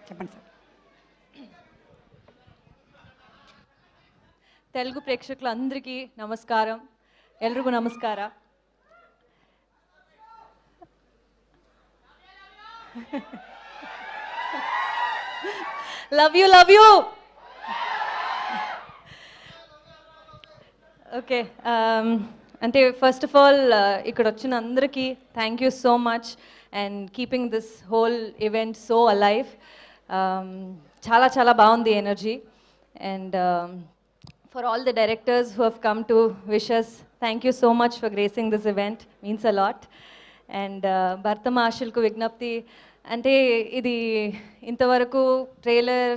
చెప్పండి సార్. తెలుగు ప్రేక్షకులందరికీ నమస్కారం. ఎల్ರಿಗೂ నమస్ಕಾರ. Love you. ఓకే, అంటే ఫస్ట్ ఆఫ్ ఆల్ ఇక్కడ వచ్చిన అందరికీ thank you so much and keeping this whole event so alive. చాలా చాలా బాగుంది energy. And for all the directors who have come to wish us, thank you so much for gracing this event, means a lot. And Bhartama Ashilku Vignapti, అంటే ఇది ఇంతవరకు trailer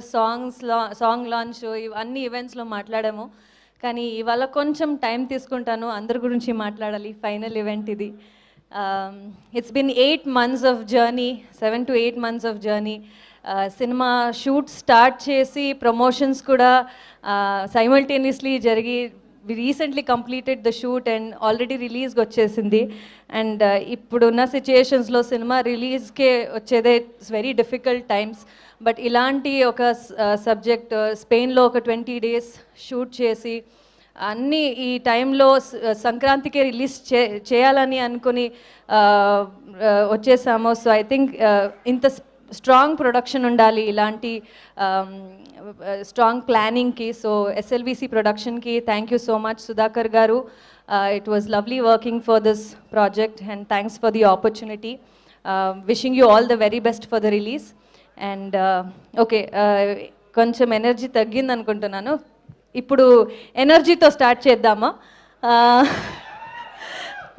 song launch అన్ని ఈవెంట్స్లో మాట్లాడాము, కానీ ఇవాళ కొంచెం టైం తీసుకుంటాను, అందరి గురించి మాట్లాడాలి. ఫైనల్ ఈవెంట్ ఇది. It's been 8 months of journey, 7 to 8 months of journey. Cinema shoot start చేసి ప్రమోషన్స్ కూడా సైమల్టేనియస్లీ జరిగి recently completed the shoot and already రిలీజ్కి వచ్చేసింది. అండ్ ఇప్పుడున్న సిచ్యుయేషన్స్లో సినిమా రిలీజ్కే వచ్చేదే it's very difficult times. But ఇలాంటి ఒక సబ్జెక్ట్ స్పెయిన్లో ఒక 20 days షూట్ చేసి అన్నీ ఈ టైంలో సంక్రాంతికే రిలీజ్ చేయాలని అనుకుని వచ్చేసాము. సో ఐ థింక్ ఇంత స్ట్రాంగ్ ప్రొడక్షన్ ఉండాలి ఇలాంటి స్ట్రాంగ్ ప్లానింగ్కి. సో ఎస్ఎల్విసి ప్రొడక్షన్కి thank you so much Sudhakar garu. It was lovely working for this project and thanks for the opportunity. Wishing you all the very best for the release. And okay, కొంచెం energy తగ్గింది అనుకుంటున్నాను, ఇప్పుడు ఎనర్జీతో start చేద్దామా?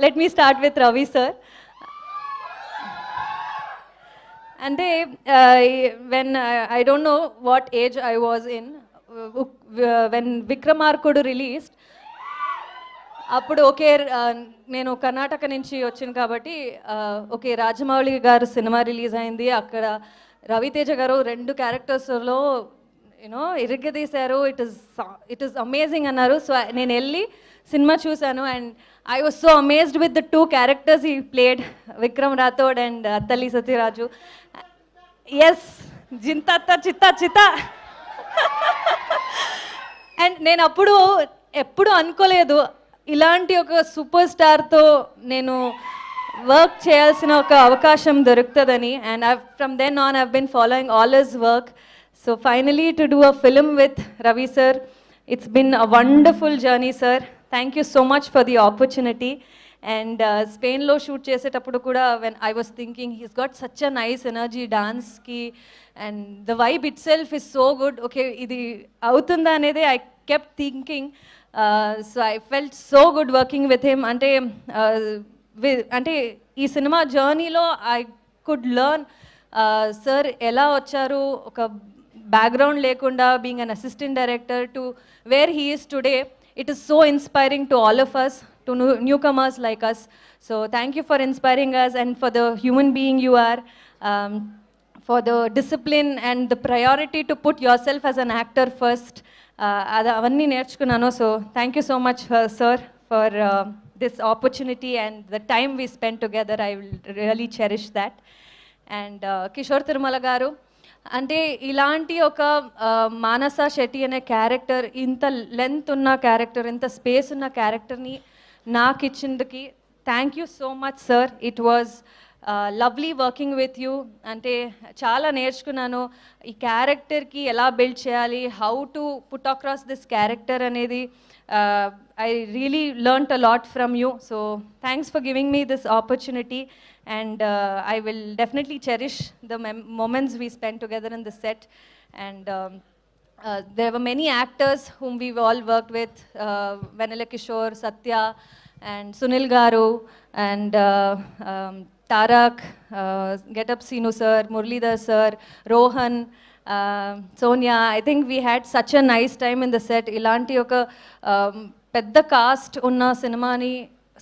Let me start with Ravi sir. అంటే when I don't know what age I was in when Vikramarkudu released. అప్పుడు okay, నేను కర్ణాటక నుంచి వచ్చాను కాబట్టి ఓకే రాజమౌళి గారు సినిమా రిలీజ్ అయింది, అక్కడ రవితేజ గారు 2 క్యారెక్టర్స్లో యూనో ఇరగదీశారు, ఇట్ ఈస్ అమేజింగ్ అన్నారు. సో నేను వెళ్ళి సినిమా చూశాను and I was so amazed with the 2 characters he played, Vikram Rathod and Atali Satyaraju. Yes, Jintatta Chitta Chitta. And నేను ఎప్పుడు అనుకోలేదు ఇలాంటి ఒక సూపర్ స్టార్తో నేను వర్క్ చేయాల్సిన ఒక అవకాశం దొరుకుతుందని. And from then on I've been following all his work. So finally to do a film with Ravi sir, it's been a wonderful journey sir. Thank you so much for the opportunity. And స్పెయిన్లో shoot చేసేటప్పుడు కూడా when I was thinking he's got such a nice energy డాన్స్కి and the vibe itself is so good. Okay, ఇది అవుతుందా అనేది I kept thinking. So I felt so good working with him. అంటే ఈ cinema జర్నీలో I could learn sir ఎలా వచ్చారు, ఒక బ్యాక్గ్రౌండ్ లేకుండా being an assistant director to where he is today. It is so inspiring to all of us, to newcomers like us. So thank you for inspiring us and for the human being you are, for the discipline and the priority to put yourself as an actor first. Avanni nerchukunnanu. So thank you so much, sir, for this opportunity and the time we spent together. I will really cherish that. And Kishore Tirumala garu, అంటే ఇలాంటి ఒక మానస శెట్టి అనే character, ఇంత length ఉన్న character, ఇంత space ఉన్న క్యారెక్టర్ని నాకు ఇచ్చిందుకి thank you so much sir. It was lovely working with you. అంటే చాలా నేర్చుకున్నాను ఈ క్యారెక్టర్కి ఎలా బిల్డ్ చేయాలి, how to put across this character అనేది. I really learnt a lot from you. So thanks for giving me this opportunity. And I will definitely cherish the moments we spent together in the set. And there were many actors whom we've all worked with, Vanilla Kishore, Satya, and Sunil Garu, and Tarak, Get Up Sinu sir, Murlidhar sir, Rohan, Sonia. I think we had such a nice time in the set. Ilanti oka పెద్ద cost ఉన్న సినిమాని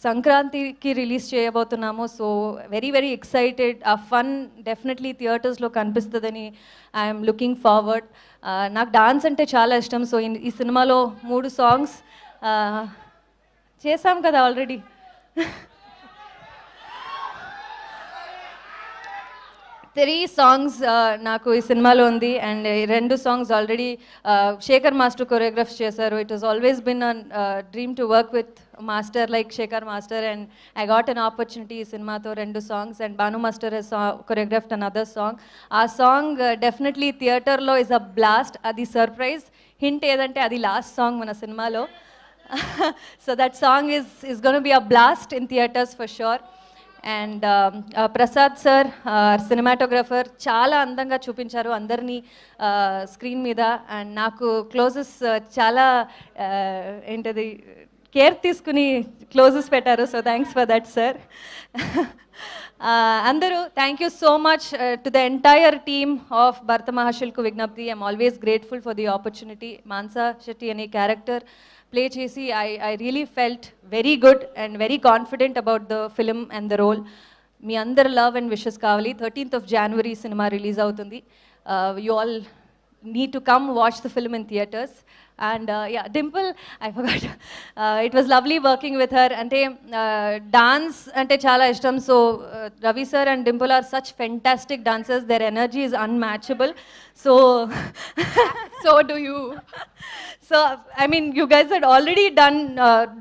సంక్రాంతికి release చేయబోతున్నాము. So very very excited. ఆ fun definitely థియేటర్స్లో కనిపిస్తుందని I'm looking forward. నాకు dance అంటే చాలా ఇష్టం. సో ఈ సినిమాలో 3 సాంగ్స్ చేసాం కదా ఆల్రెడీ. 3 సాంగ్స్ నాకు ఈ సినిమాలో ఉంది and 2 songs already Shekhar master choreograph చేశారు. It was always been a dream to work with master like Shekhar master and I got an opportunity ఈ సినిమాతో 2 songs and Bhanu master he's choreographed another song. ఆ song definitely థియేటర్లో is a blast. అది surprise hint ఏదంటే అది last song మన సినిమాలో. So that song is going to be a blast in theaters for sure. And Prasad sir cinematographer చాలా అందంగా చూపించారు అందరినీ స్క్రీన్ మీద. అండ్ నాకు క్లోజెస్ చాలా ఏంటది కేర్ తీసుకుని క్లోజెస్ పెట్టారు. So thanks for that sir. అందరూ thank you so much to the entire team of భరత మహాశిల్కు విజ్ఞప్తి. I'm always grateful for the opportunity. Mansa Shetty అనే క్యారెక్టర్ ప్లే చేసి I really felt very good and very confident about the film and the role. మీ అందరు love and wishes కావాలి. 13th of January సినిమా release అవుతుంది. You all need to come watch the film in theaters. And yeah, Dimple, I forgot. It was lovely working with her. Ante dance ante chala ishtam. So Ravi sir and Dimple are such fantastic dancers. Their energy is unmatchable. So so do you. So I mean, you guys had already done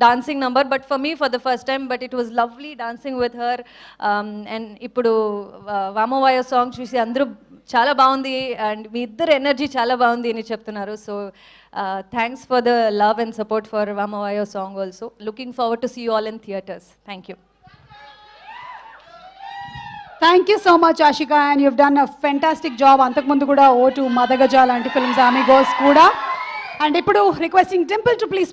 dancing number, but for me for the first time. But it was lovely dancing with her. And ippudu Vamavaya song chusi andru చాలా బాగుంది and మీ ఇద్దరు energy చాలా బాగుంది అని చెప్తున్నారు. So thanks for the love and support for వామవాయో song also. Looking forward to see you all in theatres. Thank you. Thank you so much Ashika, and you've done a fantastic job. అంతకుముందు కూడా ఓ to మదగజ లాంటి films, ఆమిగోస్ కూడా. And ఇప్పుడు requesting Dimple to please